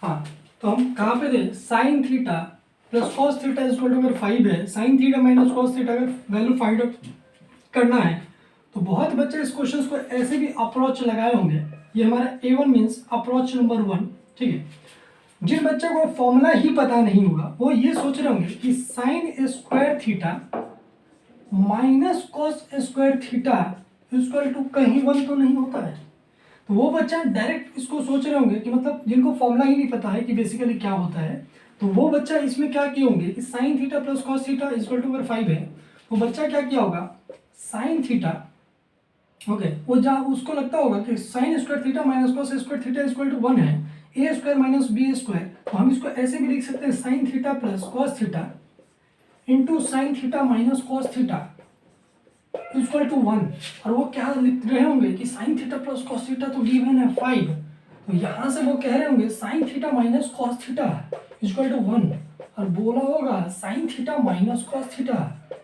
हाँ, तो हम कहाँ पे थे, sine theta plus cos theta equal to अगर 5 है, sine theta minus cos theta अगर वैल्यू फाइंड आउट करना है तो बहुत बच्चे इस क्वेश्चन को ऐसे भी अप्रोच लगाए होंगे। ये हमारा A1 मीन्स अप्रोच नंबर 1, ठीक है। जिन बच्चों को फॉर्मूला ही पता नहीं होगा वो ये सोच रहे होंगे कि sine square theta minus cos square theta equal to कहीं 1 तो नहीं होता है। तो वो बच्चा डायरेक्ट इसको सोच रहे होंगे कि मतलब जिनको फॉर्मूला ही नहीं पता है कि बेसिकली क्या होता है, तो वो बच्चा इसमें क्या किए होंगे कि sine theta plus cos theta equal to अगर 5 है तो बच्चा क्या किया होगा, साइन थीटा, ओके, वो जहाँ उसको लगता होगा कि sine square theta minus cos square theta equal to 1 है, a square minus b square, तो हम इसको ऐसे भी लिख सकते हैं sine theta plus cos theta into sine theta minus cos theta equal to 1। और वो क्या लिख रहे होंगे कि sine theta plus cos theta तो गिवन है 5, तो यहाँ से वो कह रहे होंगे sine theta minus cos theta equal to 1, और बोला होगा sine theta minus cos theta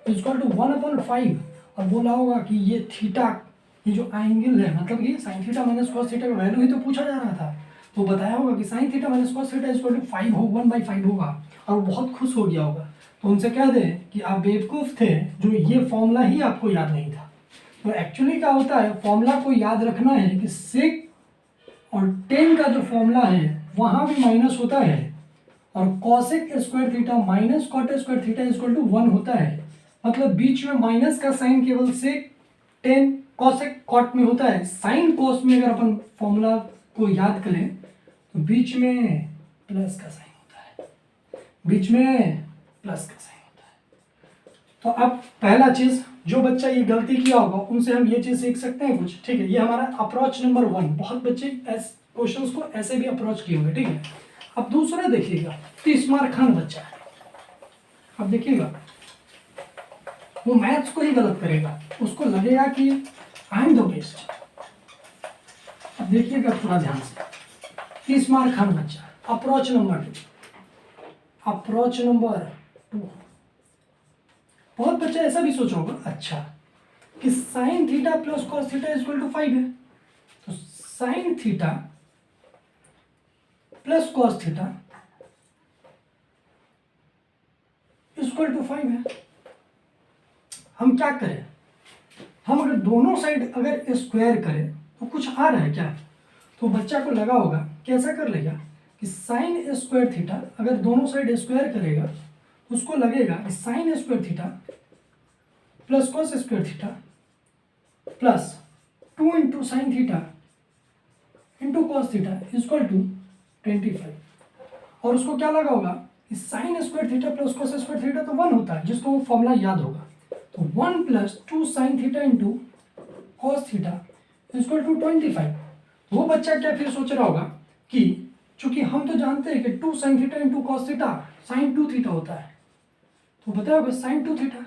equal to 1/5, और बोला होगा कि ये थीटा, ये जो एंगल है, मतलब कि sine theta minus cos theta का वैल्यू ही तो पूछा जा रहा था, तो बताया होगा कि sine theta minus cos theta equal to 5 हो 1/5 होगा, और बहुत खुश हो गया होगा। तो उनसे कह दें कि आप बेवकूफ़ थे जो ये फॉर्मूला ही आपको याद नहीं था। तो एक्चुअली क्या होता है, फॉर्मूला को याद रखना है कि सेक और टेन का जो फॉर्मूला है वहाँ भी माइनस होता है, और cosec square theta minus cot square theta equal to 1 होता है। मतलब बीच में माइनस का साइन केवल सेक टेन कॉसेक कॉट में होता है। साइन कॉस में अगर अपन फॉर्मूला को याद करें तो बीच में प्लस का साइन होता है, बीच में प्लस का साइन होता है। तो अब पहला चीज जो बच्चा ये गलती किया होगा उनसे हम ये चीज सीख सकते हैं कुछ, ठीक है। ये हमारा अप्रोच नंबर 1, बहुत बच्चे क्वेश्चंस को ऐसे भी अप्रोच किए होंगे, ठीक है। अब दूसरा देखिएगा, 30 मार्क खान बच्चा है। अब देखिएगा वो मैथ्स को ही गलत करेगा, उसको लगेगा कि आई एम द बेस्ट। अब देखिएगा थोड़ा ध्यान से, 30 मार्क खान बच्चा, अप्रोच नंबर 2, अप्रोच नंबर 2। बहुत बच्चा ऐसा भी सोच होगा, अच्छा कि sine theta plus cos theta equal to 5 है, तो sine theta plus cos theta equal to 5 है। हम क्या करें, हम अगर दोनों साइड अगर स्क्वायर करें तो कुछ आ रहा है क्या, तो बच्चा को लगा होगा कि ऐसा कर लेगा कि साइन स्क्वायर थीटा अगर दोनों साइड स्क्वायर करेगा तो उसको लगेगा कि sine square theta plus cos square theta plus 2 into sine theta into cos theta equal to 25। और उसको क्या लगा होगा कि sine square theta plus cos square theta तो 1 होता है, जिसको वो फॉर्मूला याद होगा, तो 1 plus 2 sine theta into cos theta equal to 25। वो बच्चा क्या फिर सोच रहा होगा कि चूंकि हम तो जानते हैं कि 2 sine theta into cos theta sine 2 theta होता है, तो बताया होगा साइन 2 थीटा,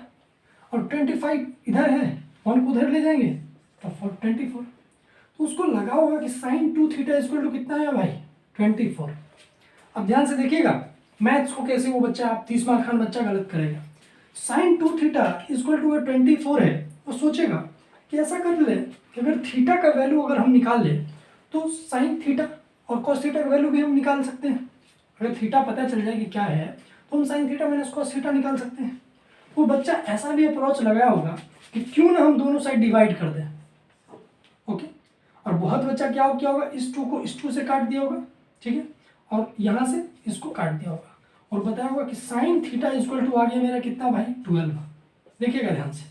और 25 इधर है, 1 को उधर ले जाएंगे तो 24, तो उसको लगा होगा कि साइन 2 थीटा इक्वल टू कितना है भाई, 24। अब ध्यान से देखिएगा मैथ्स को कैसे वो बच्चा, आप 30 मार्क खान बच्चा गलत करेगा। साइन 2 थीटा इक्वल टू 24 है, वो सोचेगा कि ऐसा कर ले कि अगर थीटा का वैल्यू अगर हम निकाल ले तो साइन थीटा और कॉस थीटा का वैल्यू भी हम निकाल सकते हैं। अगर थीटा पता चल जाए कि क्या है तो हम sign theta minus cos theta निकाल सकते हैं। वो बच्चा ऐसा भी अप्रोच लगाया होगा कि क्यों ना हम दोनों साइड डिवाइड कर दें, ओके। और बहुत बच्चा क्या किया होगा, इस 2 को इस 2 से काट दिया होगा, ठीक है, और यहाँ से इसको काट दिया होगा, और बताया होगा कि साइन थीटा इक्वल टू आ गया मेरा कितना भाई, 12। देखिएगा ध्यान से,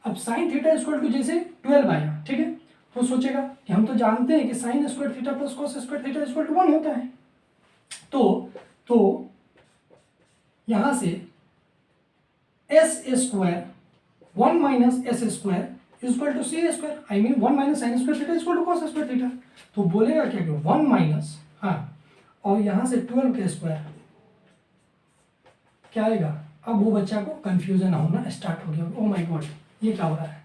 अब साइन थीटा इक्वल टू जैसे 12 आया, ठीक है, तो सोचेगा कि हम तो जानते हैं कि sine square theta plus cos square theta equal to 1 होता है, तो यहाँ से s square 1 minus s square equal to c square, I mean 1 minus sine square theta equal to cos square theta. तो बोलेगा क्या कि 1 माइनस, हाँ, और यहाँ से 12 के स्क्वायर क्या आएगा। अब वो बच्चा को कंफ्यूजन होना स्टार्ट हो गया, ओ माय गॉड ये क्या हो रहा है।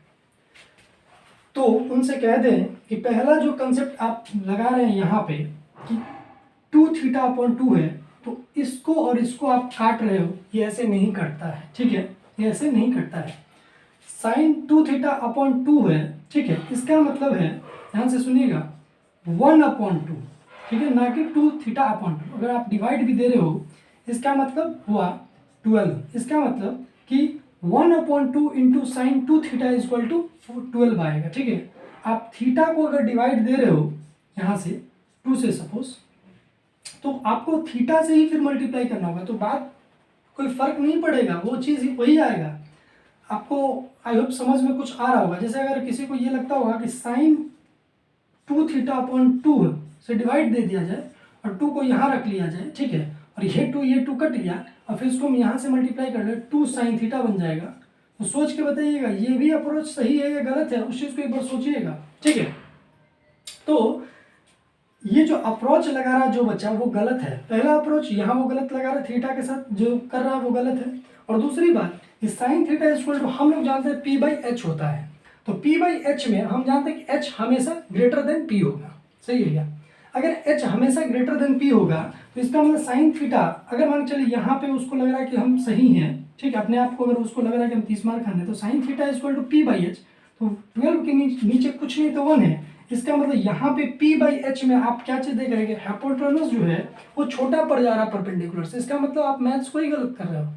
तो उनसे कह दें कि पहला जो कंसेप्ट आप लगा रहे हैं यहाँ पे कि 2 थीटा अपॉन 2 है, तो इसको और इसको आप काट रहे हो, ये ऐसे नहीं कटता है, ठीक है, ये ऐसे नहीं कटता है। साइन 2 थीटा अपॉन 2 है, ठीक है, इसका मतलब है, ध्यान से सुनिएगा, 1/2, ठीक है, ना कि 2 थीटा अपॉन 2। अगर आप डिवाइड भी दे रहे हो, इसका मतलब हुआ 12। इसका मतलब कि 1/2 into sine 2 theta is equal to 12 आएगा। ठीक है, आप थीटा को अगर डिवाइड दे रहे हो यहाँ से 2 से सपोज, तो आपको थीटा से ही फिर मल्टीप्लाई करना होगा, तो बात कोई फर्क नहीं पड़ेगा, वो चीज़ वही आएगा। आपको आई होप समझ में कुछ आ रहा होगा। जैसे अगर किसी को ये लगता होगा कि साइन 2 थीटा अपॉन 2 से डिवाइड दे दिया जाए और 2 को यहाँ रख लिया जाए, ठीक है, और ये 2 कट गया और फिर इसको हम यहाँ से मल्टीप्लाई कर ले 2 साइन थीटा बन जाएगा। तो सोच के बताइएगा ये भी अप्रोच सही है या गलत है, उस चीज़ को एक बार सोचिएगा। ठीक है, तो ये जो अप्रोच लगा रहा जो बच्चा वो गलत है। पहला अप्रोच यहाँ वो गलत लगा रहा थीटा के साथ जो कर रहा है वो गलत है। और दूसरी बात, इस साइन थीटा इक्वल टू हम लोग जानते हैं p/h होता है, तो p/h में हम जानते हैं कि h हमेशा ग्रेटर देन p होगा। सही है क्या? अगर h हमेशा ग्रेटर देन p होगा तो इसका मतलब साइन थीटा, अगर मान के चलिए यहाँ पे उसको लग रहा है कि हम सही हैं, ठीक है, अपने आप को अगर उसको लग रहा है कि हम 30 मार्क खाने, तो sine theta equal to p/h, तो 12 के नीचे कुछ नहीं तो 1 है। इसका मतलब यहाँ पे p/h में आप क्या चीज़ देख रहे हैं, हाइपोटेनस जो है वो छोटा पड़ जा रहा है परपेंडिकुलर से। इसका मतलब आप मैथ्स को ही गलत कर रहे हो।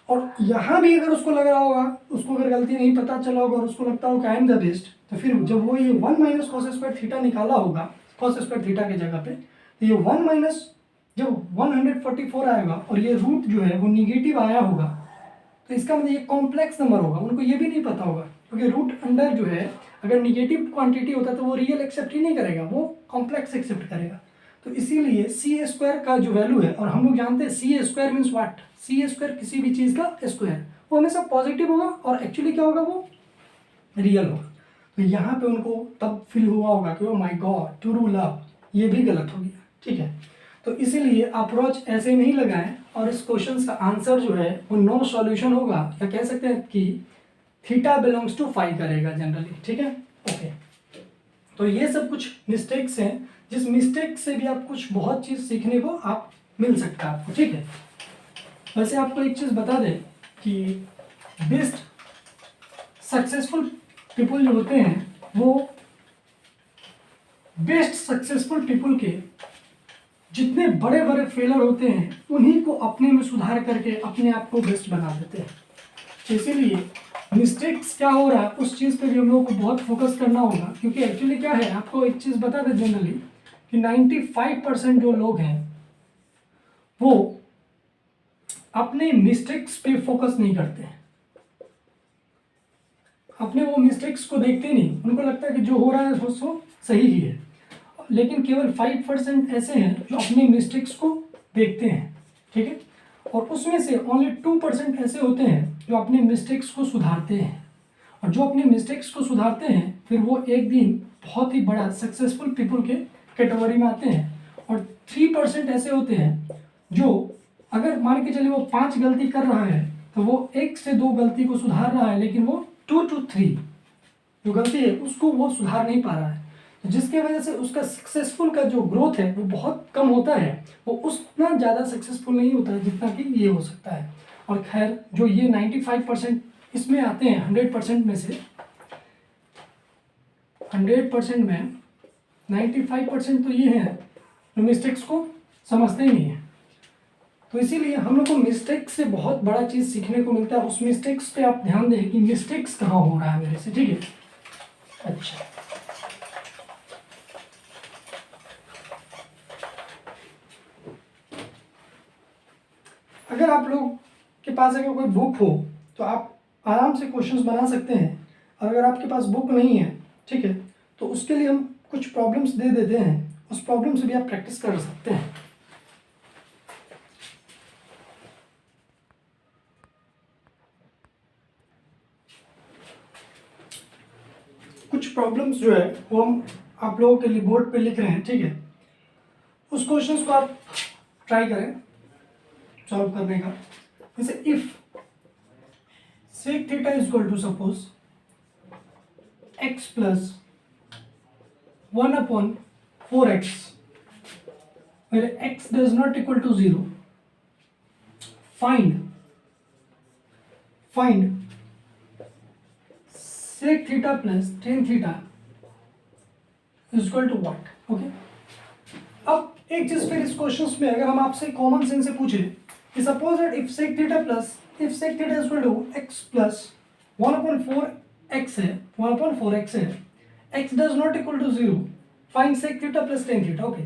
और यहाँ भी अगर उसको लग रहा होगा, उसको अगर गलती नहीं पता चला होगा और उसको लगता हो कि आई एम द बेस्ट, तो फिर जब वो ये 1 माइनस कॉस स्क्वायर थीटा निकाला होगा कॉस स्क्वायर थीटा की जगह पे, तो ये 1 माइनस जब 144 आएगा और ये रूट जो है वो निगेटिव आया होगा, तो इसका मतलब ये कॉम्प्लेक्स नंबर होगा। उनको ये भी नहीं पता होगा क्योंकि रूट अंडर जो है अगर निगेटिव क्वांटिटी होता है तो वो रियल एक्सेप्ट ही नहीं करेगा, वो कॉम्प्लेक्स एक्सेप्ट करेगा। तो इसीलिए सी स्क्वायर का जो वैल्यू है, और हम लोग जानते हैं C square means what, C square किसी भी चीज़ का स्क्वायर, वो हमेशा पॉजिटिव होगा और एक्चुअली क्या होगा, वो रियल होगा। तो यहाँ पे उनको तब फील हुआ होगा कि oh my God true love, ये भी गलत हो गया। ठीक है, तो इसीलिए अप्रोच ऐसे नहीं लगाएं और इस क्वेश्चन का आंसर जो है वो नो सॉल्यूशन होगा, या कह सकते हैं कि थीटा बिलोंग्स टू फाई करेगा जनरली। ठीक है, ओके। तो ये सब कुछ मिस्टेक्स हैं, जिस मिस्टेक से भी आप कुछ बहुत चीज़ सीखने को आप मिल सकता है आपको। ठीक है, वैसे आपको एक चीज़ बता दें कि बेस्ट सक्सेसफुल पीपल जो होते हैं वो बेस्ट सक्सेसफुल पीपल के जितने बड़े बड़े फेलर होते हैं उन्हीं को अपने में सुधार करके अपने आप को बेस्ट बना देते हैं। इसीलिए मिस्टेक्स क्या हो रहा है उस चीज़ पे भी हम लोग को बहुत फोकस करना होगा, क्योंकि एक्चुअली क्या है, आपको एक चीज़ बता दें जनरली कि 95% जो लोग हैं वो अपने मिस्टेक्स पे फोकस नहीं करते हैं, अपने वो मिस्टेक्स को देखते नहीं, उनको लगता है कि जो हो रहा है वो सही ही है। लेकिन केवल 5% ऐसे हैं जो अपने मिस्टेक्स को देखते हैं। ठीक है, और उसमें से ओनली 2% ऐसे होते हैं जो अपने मिस्टेक्स को सुधारते हैं, और जो अपने मिस्टेक्स को सुधारते हैं फिर वो एक दिन बहुत ही बड़ा सक्सेसफुल पीपल के कैटेगरी में आते हैं। और 3% ऐसे होते हैं जो अगर मान के चलिए वो 5 गलती कर रहा है तो वो 1 से 2 गलती को सुधार रहा है, लेकिन वो 2 to 3 जो गलती है उसको वो सुधार नहीं पा रहा है, जिसके वजह से उसका सक्सेसफुल का जो ग्रोथ है वो बहुत कम होता है, वो उतना ज़्यादा सक्सेसफुल नहीं होता है जितना कि ये हो सकता है। और खैर जो ये 95% इसमें आते हैं 100% में से 100% में 95% तो ये हैं जो मिस्टेक्स को समझते ही नहीं है। तो इसीलिए हम लोग को मिस्टेक्स से बहुत बड़ा चीज़ सीखने को मिलता है। उस मिस्टेक्स पे आप ध्यान दें कि मिस्टेक्स कहाँ हो रहा है मेरे से। ठीक है, अच्छा, अगर आप लोग के पास अगर कोई बुक हो तो आप आराम से क्वेश्चंस बना सकते हैं, और अगर आपके पास बुक नहीं है, ठीक है, तो उसके लिए हम कुछ प्रॉब्लम्स दे देते हैं, उस प्रॉब्लम से भी आप प्रैक्टिस कर सकते हैं। कुछ प्रॉब्लम्स जो है वो हम आप लोगों के लिए बोर्ड पे लिख रहे हैं। ठीक है, उस क्वेश्चंस को आप ट्राई करें सॉल्व करने का। जैसे if sec theta is equal to suppose x plus 1/4x where x does not equal to 0, find sec theta plus tan theta is equal to what? Okay, अब एक चीज फिर इस क्वेश्चन में अगर हम आपसे कॉमन सेंस से पूछे कि suppose that if sec theta is equal to x plus 1/4x है 1/4x है, x does not equal to 0, find sec theta plus tan theta. Okay,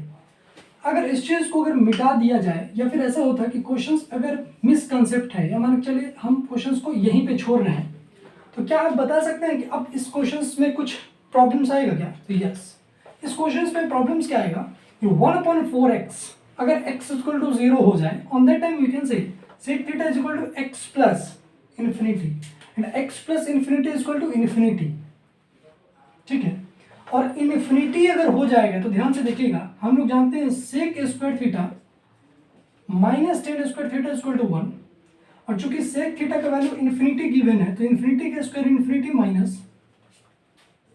अगर इस चीज को अगर मिटा दिया जाए या फिर ऐसा होता है कि क्वेश्चंस अगर मिसकंसेप्ट है या मान के चलिए हम क्वेश्चंस को यहीं पे छोड़ रहे हैं, तो क्या आप बता सकते हैं कि अब इस क्वेश्चंस में कुछ प्रॉब्लम्स आएगा क्या? तो यस, इस क्वेश्चंस में प्रॉब्लम्स क्या आएगा कि 1/4x अगर x इक्वल टू 0 हो जाए, on that time we can say sec theta is equal to x plus infinity and x plus infinity is equal to infinity. ठीक है, और इन्फिनिटी अगर हो जाएगा तो ध्यान से देखिएगा, हम लोग जानते हैं sec square theta minus tan square theta equal to 1, और चूंकि सेक थीटा का वैल्यू इन्फिनिटी गिवन है तो इन्फिनिटी का square infinity minus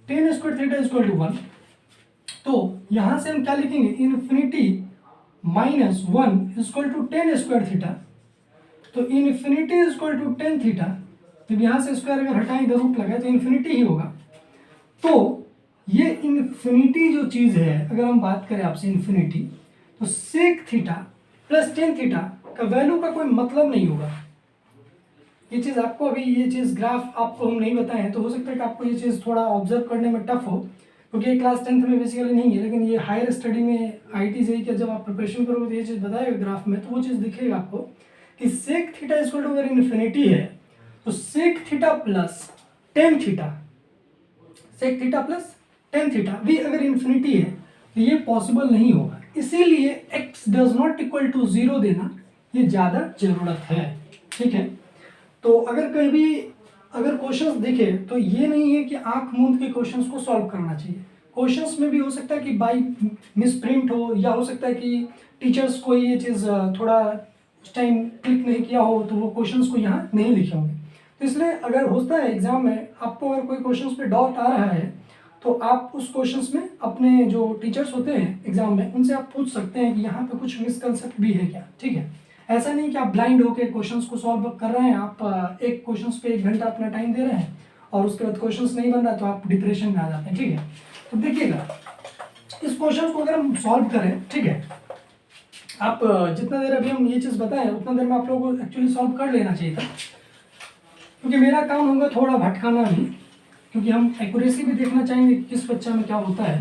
tan square theta equal to 1। तो यहां से हम क्या लिखेंगे, infinity minus 1 equal to tan square theta, तो infinity equal to tan theta, जब यहां से स्क्वायर अगर हटाएं इधर रूट लगाए तो इन्फिनिटी ही होगा। तो ये इन्फिनिटी जो चीज़ है, अगर हम बात करें आपसे इन्फिनिटी, तो sec theta plus tan theta का वैल्यू का कोई मतलब नहीं होगा। ये चीज़ आपको अभी ये चीज़ ग्राफ आपको हम नहीं बताए हैं, तो हो सकता है कि आपको ये चीज़ थोड़ा ऑब्जर्व करने में टफ हो, क्योंकि ये क्लास 10th में बेसिकली नहीं है, लेकिन ये हायर स्टडी में IIT जेईई का जब आप प्रिपरेशन करोगे तो ये चीज़ बताएगा ग्राफ में, तो वो चीज़ दिखेगा आपको कि सेक थीटा इक्वल टू अगर इन्फिनिटी है तो sec theta plus tan theta, sec theta plus tan theta भी अगर इन्फिनिटी है तो ये पॉसिबल नहीं होगा, इसीलिए x does not equal to 0 देना ये ज़्यादा जरूरत है। ठीक है, तो अगर कभी अगर क्वेश्चंस दिखे तो ये नहीं है कि आंख मूंद के क्वेश्चंस को सॉल्व करना चाहिए। क्वेश्चंस में भी हो सकता है कि बाई मिसप्रिंट हो, या हो सकता है कि टीचर्स को ये चीज़ थोड़ा उस टाइम क्लिक नहीं किया हो तो वो क्वेश्चंस को यहाँ नहीं लिखे होंगे। तो इसलिए अगर होता है एग्जाम में आपको अगर कोई क्वेश्चंस पे डाउट आ रहा है तो आप उस क्वेश्चंस में अपने जो टीचर्स होते हैं एग्जाम में उनसे आप पूछ सकते हैं कि यहाँ पे कुछ मिसकंसेप्ट भी है क्या। ठीक है, ऐसा नहीं कि आप ब्लाइंड होकर क्वेश्चंस को सॉल्व कर रहे हैं, आप एक क्वेश्चंस पे 1 घंटा अपना टाइम दे रहे हैं और उसके बाद क्वेश्चंस नहीं बन रहा तो आप डिप्रेशन में आ जाते हैं। ठीक है, तो देखिएगा इस क्वेश्चन को अगर हम सॉल्व करें, ठीक है, आप जितना देर अभी हम ये चीज़ बताएं उतना देर में आप लोगों को एक्चुअली सॉल्व कर लेना चाहिए था, क्योंकि मेरा काम होगा थोड़ा भटकाना भी, क्योंकि हम एक्यूरेसी भी देखना चाहेंगे कि किस बच्चा में क्या होता है,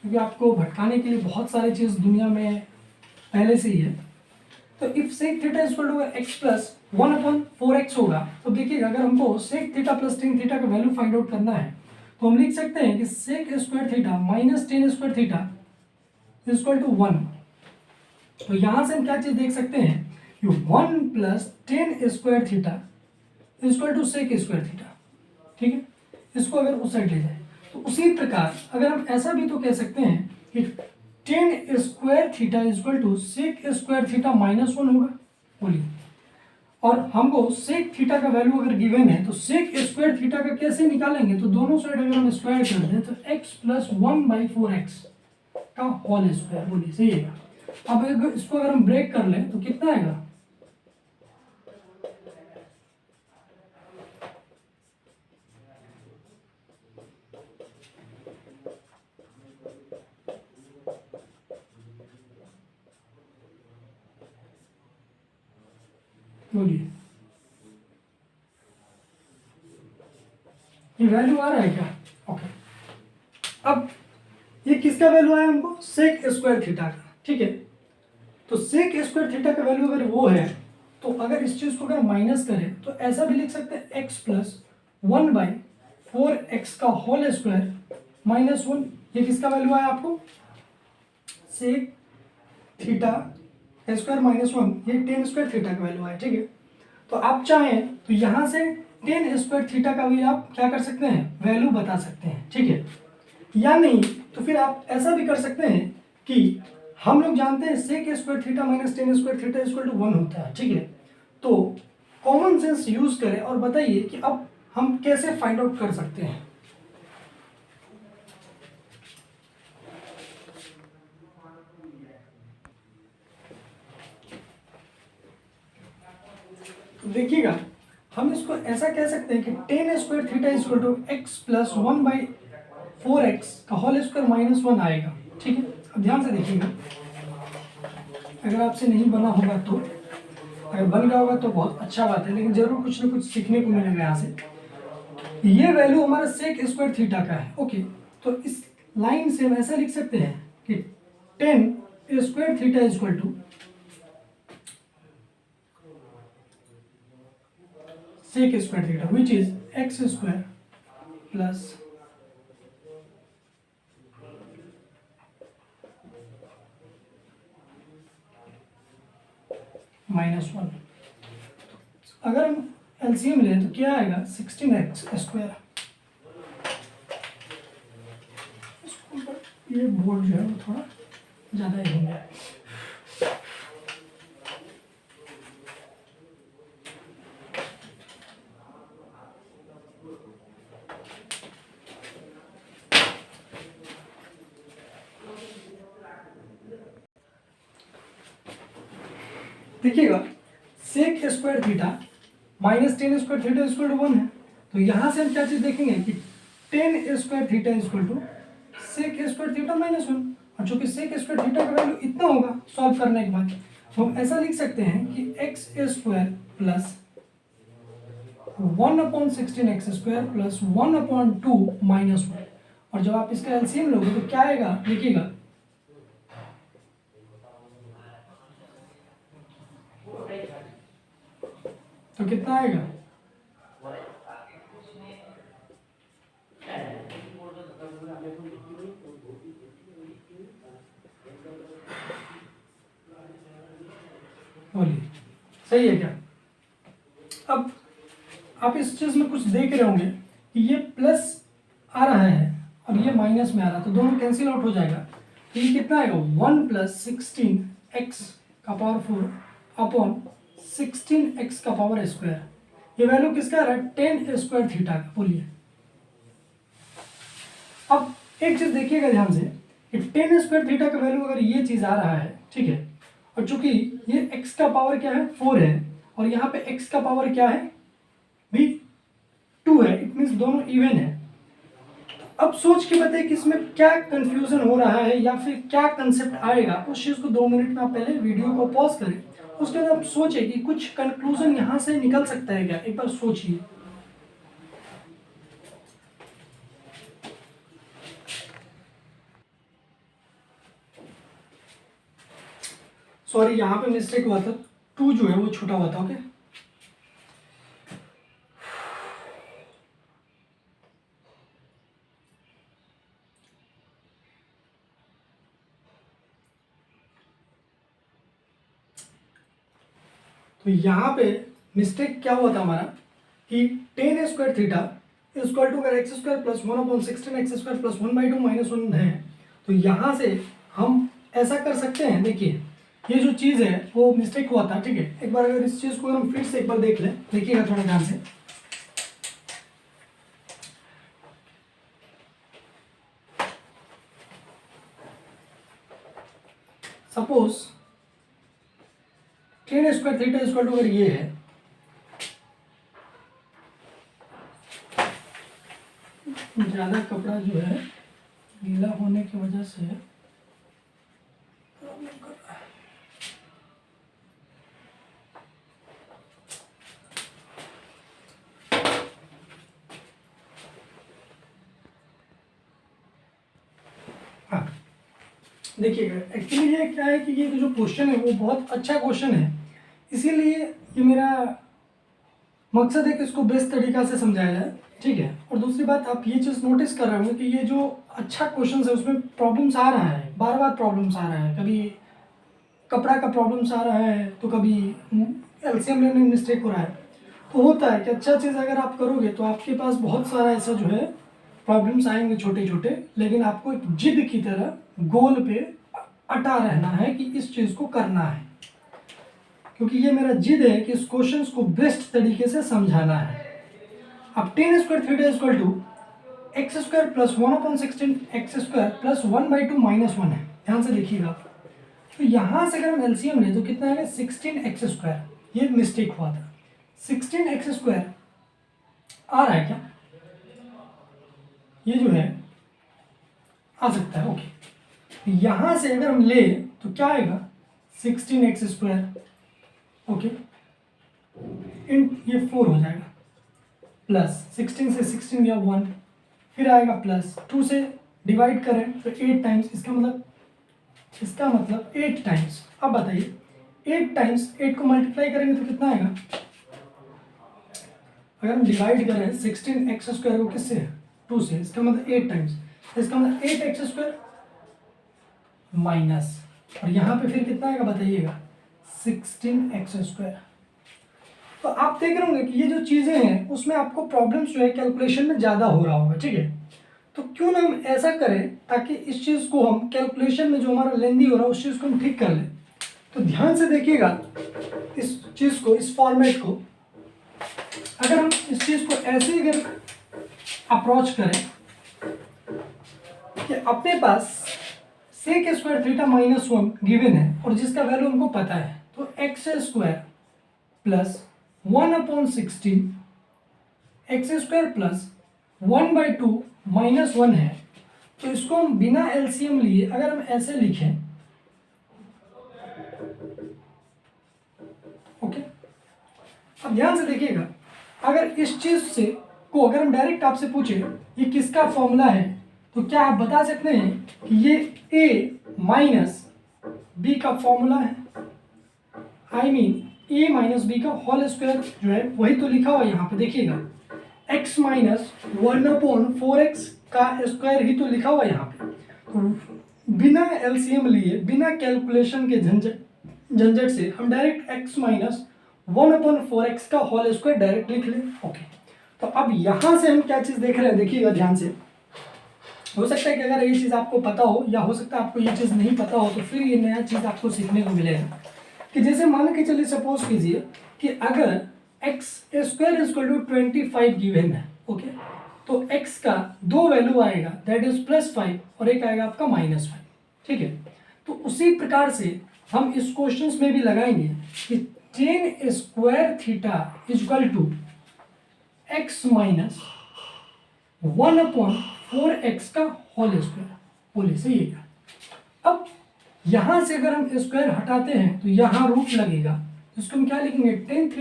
क्योंकि आपको भटकाने के लिए बहुत सारी चीज़ दुनिया में पहले से ही है। तो if sec theta equal to x plus 1/4x होगा, तो देखिएगा अगर हमको sec theta plus tan theta का वैल्यू फाइंड आउट करना है तो हम लिख सकते हैं कि sec square theta minus tan square theta equal to 1। तो यहाँ से हम क्या चीज़ देख सकते हैं कि 1 plus tan square theta equal to sec square theta. ठीक है, इसको अगर उस साइड ले जाए तो उसी प्रकार अगर हम ऐसा भी तो कह सकते हैं कि tan square theta equal to sec square theta minus 1 होगा। बोलिए, और हमको सेक थीटा का वैल्यू अगर गिवन है तो सेक स्क्वायर थीटा का कैसे निकालेंगे, तो दोनों साइड अगर हम स्क्वायर कर दें तो x प्लस 1/4x का होल स्क्वायर। बोलिए, सही है। अब अगर इसको अगर हम ब्रेक कर लें तो कितना आएगा, बोलिए ये वैल्यू आ रहा है क्या? ओके, अब ये किसका वैल्यू आया हमको, सेक स्क्वायर थीटा का। ठीक है, तो सेक स्क्वायर थीटा का वैल्यू अगर वो है तो अगर इस चीज को अगर माइनस करें तो ऐसा भी लिख सकते हैं x प्लस 1/4x का होल स्क्वायर माइनस 1। ये किसका वैल्यू आया आपको, सेक थीटा स्क्वायर माइनस 1, ये टेन स्क्वायर थीटा का वैल्यू आया। ठीक है, तो आप चाहें तो यहाँ से टेन स्क्वायर थीटा का भी आप क्या कर सकते हैं, वैल्यू बता सकते हैं। ठीक है, या नहीं तो फिर आप ऐसा भी कर सकते हैं कि हम लोग जानते हैं sec square theta minus tan square theta equal to 1 होता है। ठीक है, तो कॉमन सेंस यूज करें और बताइए कि अब हम कैसे फाइंड आउट कर सकते हैं। देखिएगा हम इसको ऐसा कह सकते हैं कि tan square theta equal to x plus 1/4x का होल स्क्वायर माइनस 1 आएगा। ठीक है, अब ध्यान से देखिएगा अगर आपसे नहीं बना होगा तो, अगर बन गया होगा तो बहुत अच्छा बात है, लेकिन जरूर कुछ ना कुछ सीखने को मिलेगा यहाँ से। ये वैल्यू हमारा सेक स्क्वायर थीटा का है। ओके, तो इस लाइन से हम ऐसा लिख सकते हैं कि tan square theta is equal to sec square theta which is x square plus -1। अगर हम एलसीएम लें तो क्या आएगा, 16x स्क्वायर। ये बोर्ड जो है वो थोड़ा ज़्यादा ही हो गया। देखिएगा, sec square theta minus tan square theta equal to 1 है, तो यहाँ से हम क्या चीज़ देखेंगे कि tan square theta equal to sec square theta -1। और चूंकि सेक स्क्वायर थीटा का वैल्यू इतना होगा सॉल्व करने के बाद, तो हम ऐसा लिख सकते हैं कि x square plus 1/16x² plus 1/2 -1। और जब आप इसका एलसीएम लोगे तो क्या आएगा, देखिएगा, तो कितना आएगा, बोलिए सही है क्या। अब आप इस चीज में कुछ देख रहे होंगे कि ये प्लस आ रहा है और ये माइनस में आ रहा है, तो दोनों कैंसिल आउट हो जाएगा। तो ये कितना आएगा, 1 + 16x का पावर 4 अपॉन 16x का पावर स्क्वायर। ये वैल्यू किसका आ रहा है, टेन स्क्वायर थीटा का। बोलिए, अब एक चीज देखिएगा ध्यान से कि टेन स्क्वायर थीटा का वैल्यू अगर ये चीज आ रहा है, ठीक है, और चूंकि ये x का पावर क्या है, 4 है, और यहाँ पे x का पावर क्या है भी 2 है, इट मीन्स दोनों इवन है। अब सोच के बताइए कि इसमें क्या कंफ्यूजन हो रहा है या फिर क्या कंसेप्ट आएगा। उस चीज को 2 मिनट में आप पहले वीडियो को पॉज करें, उसके बाद आप सोचें कि कुछ कंक्लूजन यहाँ से निकल सकता है क्या, एक बार सोचिए। सॉरी, यहाँ पे मिस्टेक हुआ था, 2 जो है वो छोटा हुआ था। ओके, तो यहाँ पे मिस्टेक क्या हुआ था हमारा कि tan square theta equal to अगर x square plus 1/16x² plus 1/2 -1 है, तो यहाँ से हम ऐसा कर सकते हैं। देखिए, ये जो चीज़ है वो मिस्टेक हुआ था, ठीक है। एक बार अगर इस चीज़ को हम फिर से एक बार देख लें, देखिएगा थोड़ा ध्यान से। Suppose tan square theta equal to अगर ये है, ज़्यादा कपड़ा जो है गीला होने की वजह से प्रॉब्लम कर रहा है। हाँ, देखिएगा, एक्चुअली ये क्या है कि ये जो क्वेश्चन है वो बहुत अच्छा क्वेश्चन है, इसीलिए ये मेरा मकसद है कि इसको बेस्ट तरीका से समझाया जाए, ठीक है। और दूसरी बात, आप ये चीज़ नोटिस कर रहे होंगे कि ये जो अच्छा क्वेश्चन है उसमें प्रॉब्लम्स आ रहा है, बार बार प्रॉब्लम्स आ रहा है, कभी कपड़ा का प्रॉब्लम्स आ रहा है, तो कभी एलसीएम लेने में मिस्टेक हो रहा है। तो होता है कि अच्छा चीज़ अगर आप करोगे तो आपके पास बहुत सारा ऐसा जो है प्रॉब्लम्स आएंगे छोटे छोटे, लेकिन आपको एक जिद की तरह गोल पे अटा रहना है कि इस चीज़ को करना है, क्योंकि ये मेरा जिद है कि इस क्वेश्चंस को बेस्ट तरीके से समझाना है। अब tan square theta equal to x square plus 1/16x² plus 1/2 -1 है। ध्यान से देखिएगा, तो यहाँ से अगर हम एलसीएम लें तो कितना आएगा, 16x²। ये मिस्टेक हुआ था, 16x² आ रहा है क्या, ये जो है आ सकता है। ओके, यहाँ से अगर हम ले तो क्या आएगा, 16x², ओके, इन ये 4 हो जाएगा, प्लस 16 से 16 गया 1, फिर आएगा प्लस 2 से डिवाइड करें तो 8 टाइम्स, इसका मतलब 8 टाइम्स। अब बताइए 8 टाइम्स 8 को मल्टीप्लाई करेंगे तो कितना आएगा? अगर हम डिवाइड करें 16x² को किससे? 2 से, इसका मतलब 8 टाइम्स, इसका मतलब 8x² माइनस, और यहाँ पे फिर कितना आएगा बताइएगा? 16x²। तो आप देख रहे होंगे कि ये जो चीज़ें हैं उसमें आपको प्रॉब्लम्स जो है कैलकुलेशन में ज़्यादा हो रहा होगा, ठीक है। तो क्यों ना हम ऐसा करें ताकि इस चीज़ को हम कैलकुलेशन में जो हमारा लेंदी हो रहा है उस चीज़ को हम ठीक कर लें। तो ध्यान से देखिएगा इस चीज़ को, इस फॉर्मेट को। अगर हम इस चीज़ को ऐसे ही अगर अप्रोच करें कि अपने पास sec² θ -1 गिवन है और जिसका वैल्यू हमको पता है, तो x² प्लस 1/16 x² प्लस 1/2 -1 है। तो इसको हम बिना एलसीएम लिए अगर हम ऐसे लिखें, ओके, अब ध्यान से देखिएगा, अगर इस चीज से को अगर हम डायरेक्ट आपसे पूछे ये किसका फॉर्मूला है, तो क्या आप बता सकते हैं कि ये a माइनस बी का फॉर्मूला है? I mean a minus b का होल स्क्वायर जो है वही तो लिखा हुआ है यहाँ पे, देखिएगा x माइनस 1/4x का स्क्वायर ही तो लिखा हुआ है यहाँ पे। तो बिना एलसीएम लिए, बिना कैलकुलेशन के झंझट से हम डायरेक्ट x माइनस 1/4x का होल स्क्वायर डायरेक्ट लिख लें, ओके। तो अब यहाँ से हम क्या चीज़ देख रहे हैं, देखिएगा ध्यान से। हो सकता है कि अगर ये चीज़ आपको पता हो, या हो सकता है आपको ये चीज़ नहीं पता हो, तो फिर ये नया चीज़ आपको सीखने को मिलेगा। कि जैसे मान के चलिए, सपोज कीजिए कि अगर x² = 25 गिवन है, ओके, तो x का 2 वैल्यू आएगा, दैट इज +5 और एक आएगा आपका -5, ठीक है। तो उसी प्रकार से हम इस क्वेश्चंस में भी लगाएंगे कि tan² θ = x माइनस 1/4x का होल स्क्वायर, बोले सही है क्या? अब यहां से अगर हम स्क्वायर हटाते हैं तो यहां रूट लगेगा, तो इसको हम क्या लिखेंगे? tan θ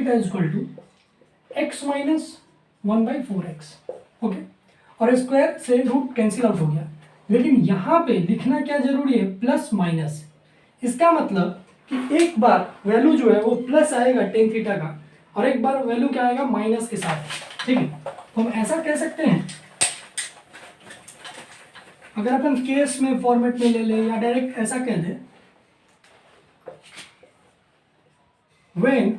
= x माइनस 1/4x, ओके, और स्क्वायर से रूट कैंसिल आउट हो गया। लेकिन यहाँ पे लिखना क्या जरूरी है? Plus minus. इसका मतलब कि एक बार वैल्यू जो है वो प्लस आएगा tan θ का, और एक बार वैल्यू क्या आएगा? माइनस के साथ, ठीक है। तो हम ऐसा कह सकते हैं, अगर अपन केस में फॉर्मेट में ले ले या डायरेक्ट ऐसा कह दे, when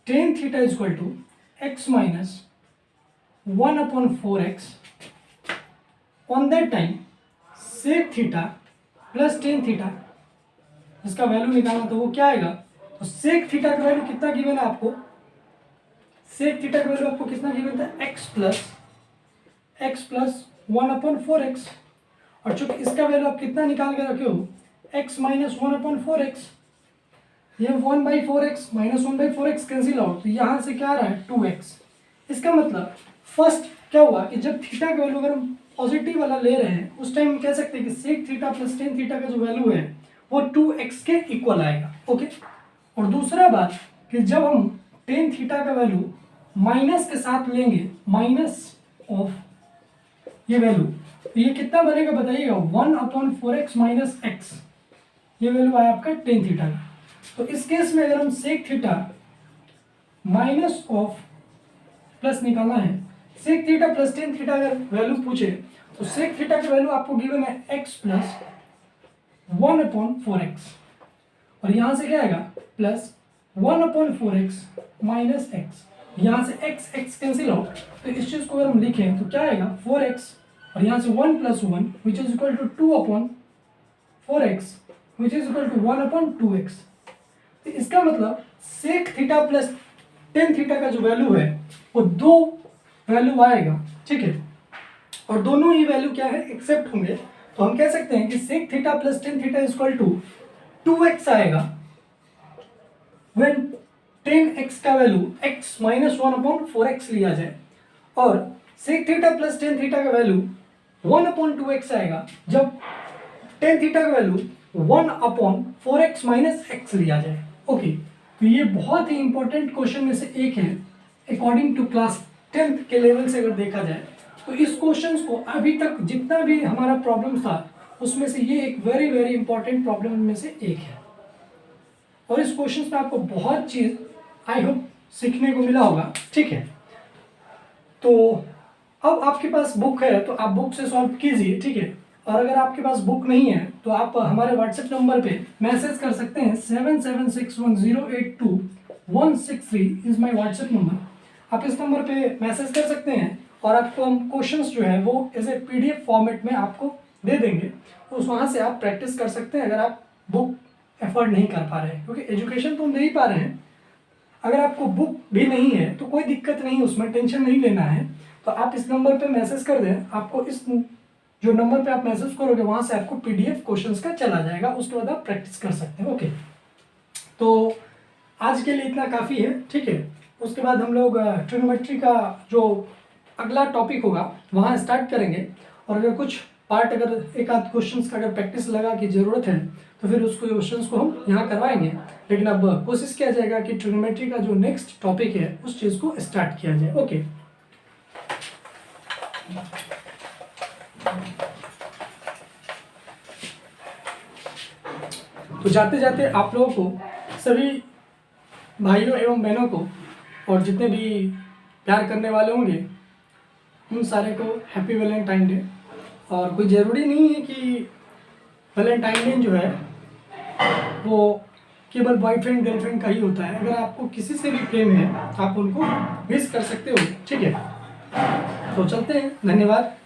tan θ = x minus 1/4x, on that time sec θ plus tan θ, इसका वैल्यू निकालना, तो वो क्या आएगा? तो sec θ का वैल्यू कितना गिवन है आपको? sec θ का वैल्यू आपको कितना गिवन था? x प्लस 1/4x, और चूंकि इसका वैल्यू आप कितना निकाल के रखे हो? x माइनस 1/4x, ये 1/4x minus 1/4x cancel out, तो यहाँ से क्या आ रहा है? 2x। इसका मतलब फर्स्ट क्या हुआ कि जब थीटा का वैल्यू अगर हम पॉजिटिव वाला ले रहे हैं उस टाइम कह सकते हैं कि sec θ प्लस tan θ का जो वैल्यू है वो 2x के इक्वल आएगा, ओके। और दूसरा बात कि जब हम tan θ का वैल्यू माइनस के साथ लेंगे, माइनस ऑफ ये वैल्यू, तो ये कितना बनेगा बताइएगा? 1/4x माइनस x, ये वैल्यू आया आपका tan θ का। तो इस केस में अगर हम sec θ माइनस ऑफ प्लस निकालना है, sec θ प्लस tan θ अगर वैल्यू पूछे तो sec θ का वैल्यू आपको गिवन है x प्लस 1/4x, और यहाँ से क्या आएगा? प्लस 1/4x माइनस x, यहाँ से x कैंसिल आउट, तो इस चीज़ को अगर हम लिखें तो क्या आएगा? 4x, और यहाँ से 1 + 1 which is equal to 2/4x which is equal to 1/2x। तो इसका मतलब sec θ प्लस tan θ का जो वैल्यू है वो 2 वैल्यू आएगा, ठीक है, और दोनों ही वैल्यू क्या है? एक्सेप्ट होंगे। तो हम कह सकते हैं कि sec θ plus tan θ is equal to 2x आएगा व्हेन tan x का वैल्यू x माइनस 1/4x लिया जाए, और sec θ प्लस tan θ का वैल्यू 1/2x आएगा जब टेन थीटा का वैल्यू 1/4x माइनस एक्स लिया जाए। ओके, तो ये बहुत ही इंपॉर्टेंट क्वेश्चन में से एक है अकॉर्डिंग टू क्लास 10th के लेवल से अगर देखा जाए तो इस क्वेश्चन को अभी तक जितना भी हमारा प्रॉब्लम था उसमें से ये एक वेरी वेरी इंपॉर्टेंट प्रॉब्लम में से एक है। और इस क्वेश्चन में आपको बहुत चीज आई होप सीखने को मिला होगा। ठीक है, तो अब आपके पास बुक है तो आप बुक से सॉल्व कीजिए। ठीक है, और अगर आपके पास बुक नहीं है तो आप हमारे व्हाट्सएप नंबर पे मैसेज कर सकते हैं। 7761082163 इज माय व्हाट्सएप नंबर। आप इस नंबर पे मैसेज कर सकते हैं और आपको हम क्वेश्चंस जो है वो एज ए पीडीएफ फॉर्मेट में आपको दे देंगे, तो उस वहाँ से आप प्रैक्टिस कर सकते हैं अगर आप बुक एफर्ड नहीं कर पा रहे हैं, क्योंकि एजुकेशन तो हम दे ही पा रहे हैं। अगर आपको बुक भी नहीं है तो कोई दिक्कत नहीं, उसमें टेंशन नहीं लेना है। तो आप इस नंबर पे मैसेज कर दें, आपको इस जो नंबर पे आप मैसेज करोगे वहाँ से आपको पीडीएफ क्वेश्चंस का चला जाएगा, उसके बाद आप प्रैक्टिस कर सकते हैं। ओके, तो आज के लिए इतना काफ़ी है। ठीक है, उसके बाद हम लोग ट्रिग्नोमेट्री का जो अगला टॉपिक होगा वहाँ स्टार्ट करेंगे, और अगर कुछ पार्ट अगर एक आध क्वेश्चंस का अगर प्रैक्टिस लगा कि ज़रूरत है तो फिर उसको क्वेश्चंस को हम यहाँ करवाएंगे। लेकिन अब कोशिश किया जाएगा कि ट्रिग्नोमेट्री का जो नेक्स्ट टॉपिक है उस चीज़ को स्टार्ट किया जाए। ओके, तो जाते जाते आप लोगों को, सभी भाइयों एवं बहनों को, और जितने भी प्यार करने वाले होंगे उन सारे को हैप्पी वैलेंटाइन डे। और कोई ज़रूरी नहीं है कि वैलेंटाइन डे जो है वो केवल बॉयफ्रेंड गर्लफ्रेंड का ही होता है। अगर आपको किसी से भी प्रेम है आप उनको विश कर सकते हो। ठीक है, तो चलते हैं, धन्यवाद।